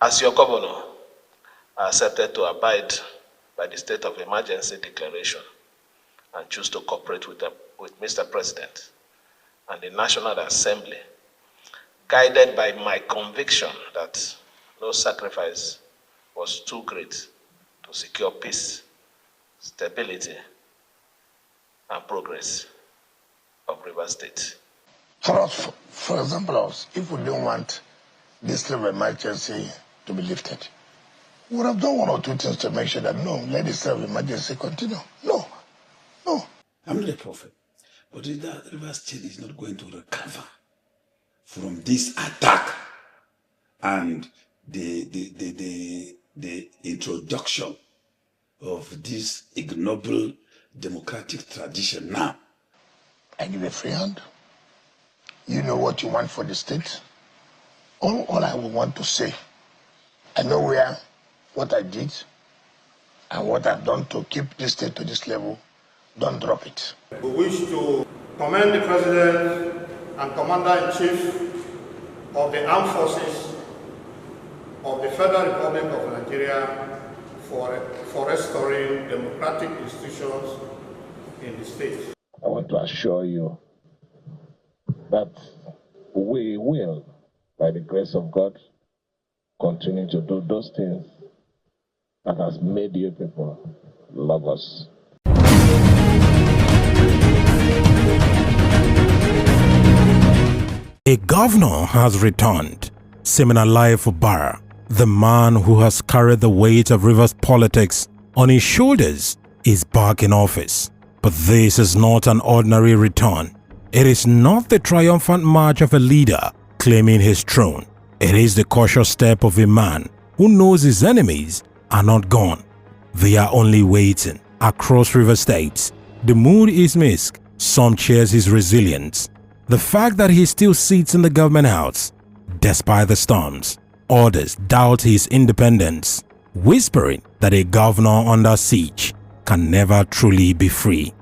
As your governor, I accepted to abide by the state of emergency declaration and choose to cooperate with Mr. President and the National Assembly, guided by my conviction that no sacrifice was too great to secure peace, stability, and progress of Rivers State. For example, if we don't want this state of emergency to be lifted, we would have done one or two things to make sure that no, let this state of emergency continue. No. I'm not a prophet, but that Rivers State is not going to recover from this attack and the introduction of this ignoble democratic tradition now. I give a free hand. You know what you want for the state. All I would want to say, I know what I did and what I've done to keep this state to this level. Don't drop it. We wish to commend the President and Commander-in-Chief of the Armed Forces of the Federal Republic of Nigeria for restoring democratic institutions in the state. I want to assure you that we will, by the grace of God, continue to do those things that has made you people love us. A governor has returned. Siminalayi Fubara, the man who has carried the weight of Rivers politics on his shoulders, is back in office. But this is not an ordinary return. It is not the triumphant march of a leader claiming his throne. It is the cautious step of a man who knows his enemies are not gone. They are only waiting. Across Rivers State, the mood is mixed. Some cheers his resilience, the fact that he still sits in the government house despite the storms. Others doubt his independence, whispering that a governor under siege can never truly be free.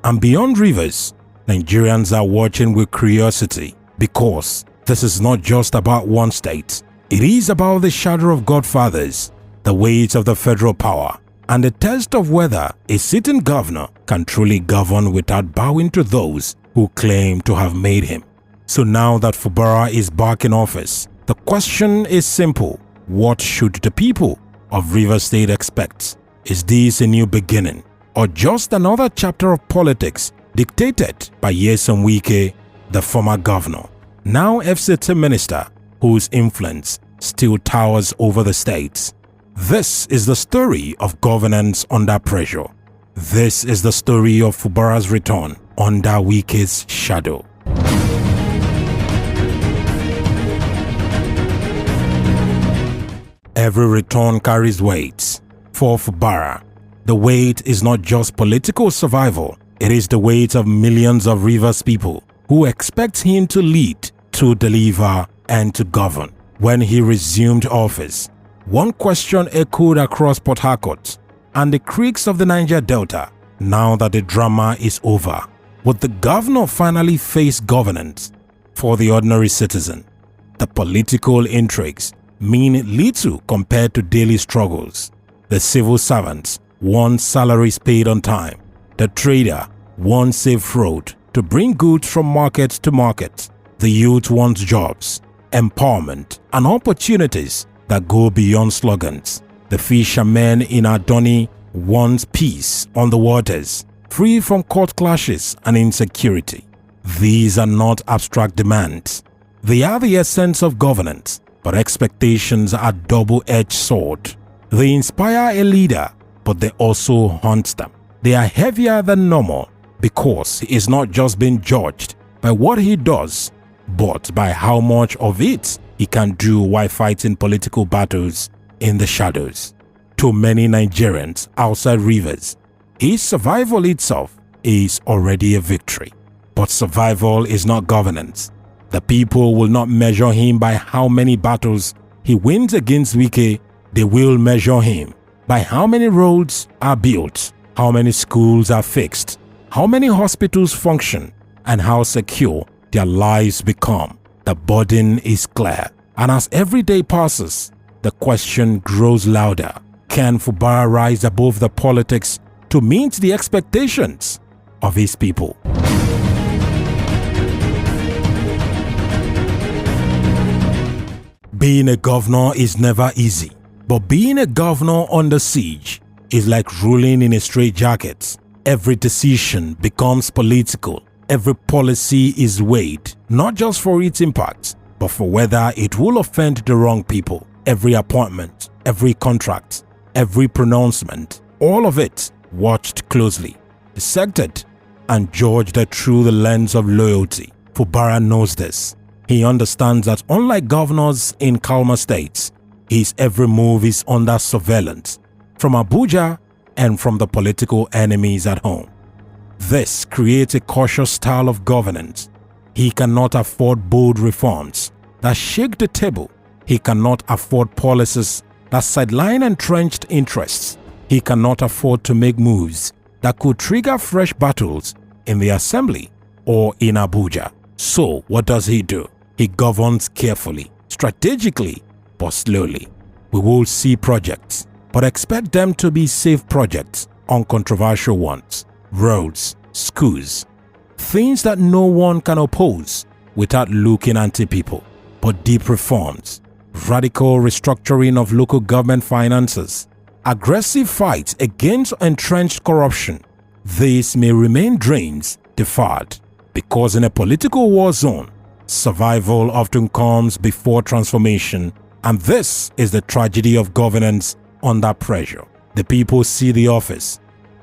And beyond Rivers, Nigerians are watching with curiosity, because this is not just about one state. It is about the shadow of Godfathers, the weight of the federal power, and the test of whether a sitting governor can truly govern without bowing to those who claim to have made him. So now that Fubara is back in office, the question is simple. What should the people of Rivers State expect? Is this a new beginning, or just another chapter of politics dictated by Nyesom Wike, the former governor, now FCT Minister, whose influence still towers over the states? This is the story of governance under pressure. This is the story of Fubara's return under WIKE'S shadow. Every return carries weight. For Fubara, the weight is not just political survival, it is the weight of millions of Rivers people who expect him to lead, to deliver, and to govern. When he resumed office, one question echoed across Port Harcourt and the creeks of the Niger Delta. Now that the drama is over, would the governor finally face governance? For the ordinary citizen, the political intrigues mean little compared to daily struggles. The civil servants want salaries paid on time. The trader wants safe road to bring goods from market to market. The youth wants jobs, empowerment, and opportunities that go beyond slogans. The fishermen in Adoni wants peace on the waters, free from court clashes and insecurity. These are not abstract demands. They are the essence of governance, but expectations are a double-edged sword. They inspire a leader, but they also haunt them. They are heavier than normal because he is not just being judged by what he does, but by how much of it he can do while fighting political battles in the shadows. To many Nigerians outside Rivers, his survival itself is already a victory. But survival is not governance. The people will not measure him by how many battles he wins against Wike. They will measure him by how many roads are built, how many schools are fixed, how many hospitals function, and how secure their lives become. The burden is clear, and as every day passes, the The question grows louder. Can Fubara rise above the politics to meet the expectations of his people? Being a governor is never easy, but being a governor under siege is like ruling in a straitjacket. Every decision becomes political. Every policy is weighed, not just for its impact, but for whether it will offend the wrong people. Every appointment, every contract, every pronouncement, all of it watched closely, dissected, and judged through the lens of loyalty. Fubara knows this. He understands that unlike governors in calmer states, his every move is under surveillance from Abuja and from the political enemies at home. This creates a cautious style of governance. He cannot afford bold reforms that shake the table. He cannot afford policies that sideline entrenched interests. He cannot afford to make moves that could trigger fresh battles in the assembly or in Abuja. So what does he do? He governs carefully, strategically, but slowly. We will see projects, but expect them to be safe projects, uncontroversial ones, roads, schools, things that no one can oppose without looking anti-people, but deep reforms, radical restructuring of local government finances, aggressive fights against entrenched corruption. These may remain dreams deferred, because in a political war zone, survival often comes before transformation, and this is the tragedy of governance under pressure. The people see the office,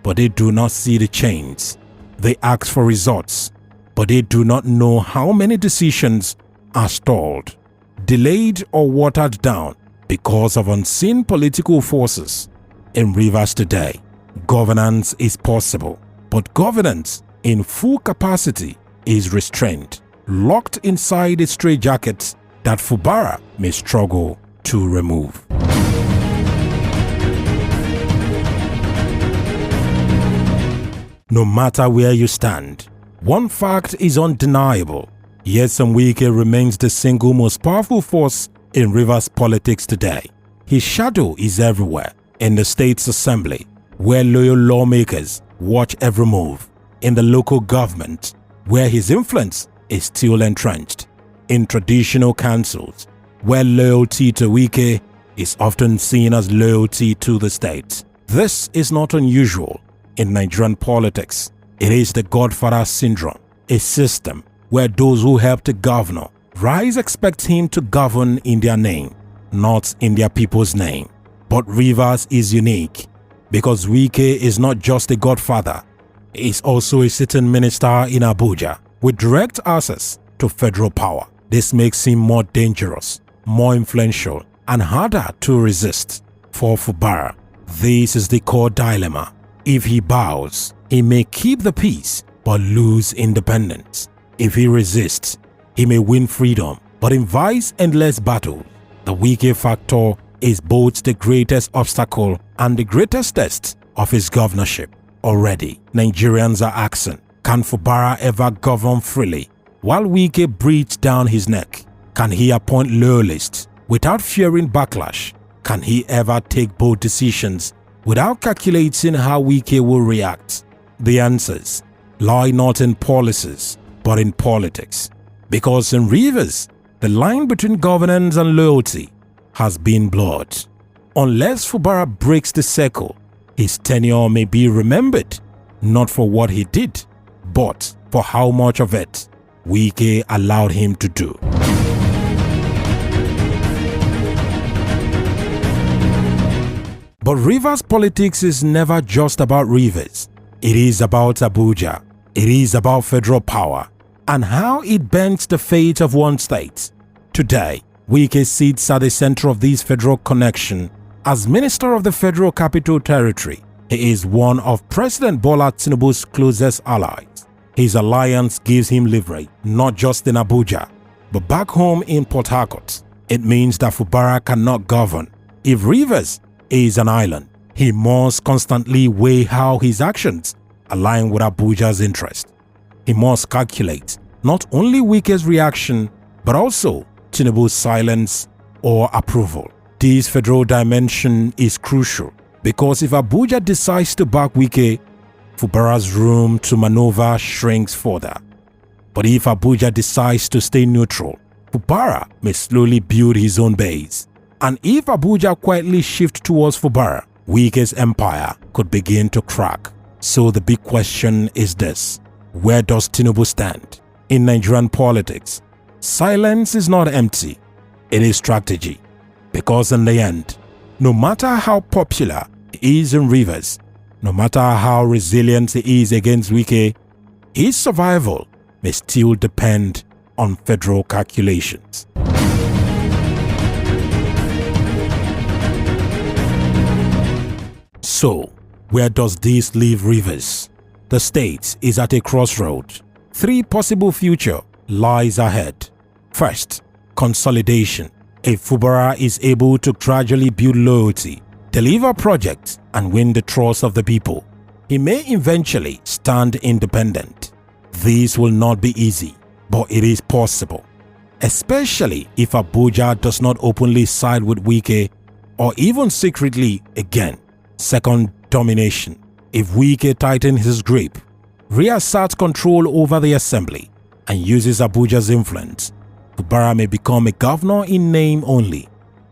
but they do not see the change. They ask for results, but they do not know how many decisions are stalled, delayed, or watered down because of unseen political forces. In Rivers today, governance is possible, but governance in full capacity is restrained, locked inside a straitjacket that Fubara may struggle to remove. No matter where you stand, one fact is undeniable. Nyesom Wike remains the single most powerful force in Rivers politics today. His shadow is everywhere, in the state's assembly, where loyal lawmakers watch every move, in the local government, where his influence is still entrenched, in traditional councils, where loyalty to Wike is often seen as loyalty to the state. This is not unusual in Nigerian politics. It is the Godfather syndrome, a system where those who help the governor rise expect him to govern in their name, not in their people's name. But Rivers is unique because Wike is not just a godfather, he is also a sitting minister in Abuja with direct access to federal power. This makes him more dangerous, more influential, and harder to resist. For Fubara, this is the core dilemma. If he bows, he may keep the peace but lose independence. If he resists, he may win freedom but invites endless battle. The Wike factor is both the greatest obstacle and the greatest test of his governorship. Already, Nigerians are asking, can Fubara ever govern freely while Wike breathes down his neck? Can he appoint loyalists without fearing backlash? Can he ever take bold decisions without calculating how Wike will react? The answers lie not in policies, but in politics. Because in Rivers, the line between governance and loyalty has been blurred. Unless Fubara breaks the circle, his tenure may be remembered not for what he did, but for how much of it Wike allowed him to do. But Rivers politics is never just about Rivers. It is about Abuja. It is about federal power and how it bends the fate of one state. Today, Wike sits at the center of this federal connection. As Minister of the Federal Capital Territory, he is one of President Bola Tinubu's closest allies. His alliance gives him leverage, not just in Abuja, but back home in Port Harcourt. It means that Fubara cannot govern. If Rivers is an island, he must constantly weigh how his actions align with Abuja's interest. He must calculate not only Wike's reaction, but also Tinubu's silence or approval. this federal dimension is crucial because if Abuja decides to back Wike, Fubara's room to maneuver shrinks further. But if Abuja decides to stay neutral, Fubara may slowly build his own base. And if Abuja quietly shifts towards Fubara, Wike's empire could begin to crack. So the big question is this: where does Tinubu stand in Nigerian politics? Silence is not empty, it is strategy. Because in the end, no matter how popular he is in Rivers, no matter how resilient he is against Wike, his survival may still depend on federal calculations. So, where does this leave Rivers? The state is at a crossroads. 3 possible futures lies ahead. First, consolidation. If Fubara is able to gradually build loyalty, deliver projects, and win the trust of the people, he may eventually stand independent. This will not be easy, but it is possible, especially if Abuja does not openly side with Wike or even secretly again. Second, domination. If Wike tightens his grip, reasserts control over the assembly, and uses Abuja's influence, Fubara may become a governor in name only,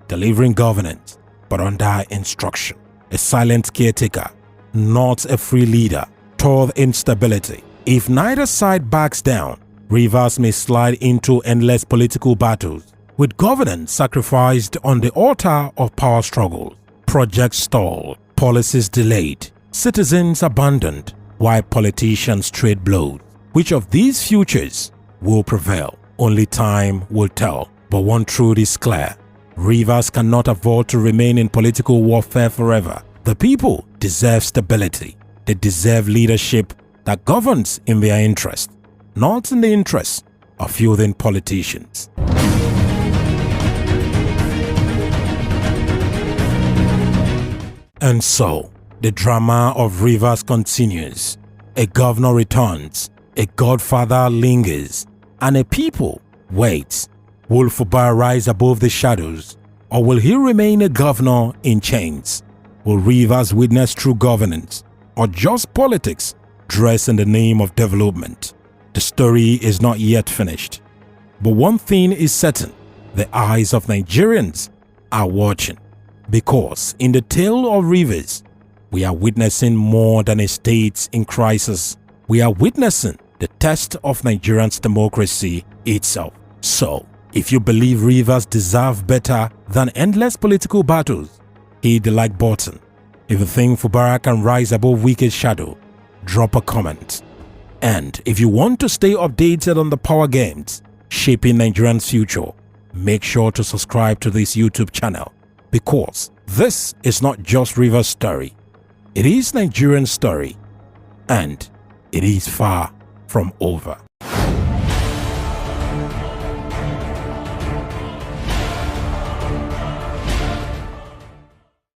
delivering governance but under instruction. A silent caretaker, not a free leader. Third, instability. If neither side backs down, Rivers may slide into endless political battles, with governance sacrificed on the altar of power struggles. Projects stalled, policies delayed, citizens abandoned, while politicians trade blows. Which of these futures will prevail? Only time will tell. But one truth is clear: Rivers cannot afford to remain in political warfare forever. The people deserve stability. They deserve leadership that governs in their interest, not in the interest of feuding politicians. And so, the drama of Rivers continues. A governor returns, a Godfather lingers, and a people waits. Will Fubara rise above the shadows, or will he remain a governor in chains? Will Rivers witness true governance, or just politics dressed in the name of development? The story is not yet finished. But one thing is certain: the eyes of Nigerians are watching. Because in the tale of Rivers, we are witnessing more than a state in crisis. We are witnessing the test of Nigerian's democracy itself. So, if you believe Rivers deserve better than endless political battles, hit the like button. If you think Fubara can rise above Wike's shadow, drop a comment. And if you want to stay updated on the power games shaping Nigerian's future, make sure to subscribe to this YouTube channel. Because this is not just Rivers' story, it is Nigerian story, and it is far from over.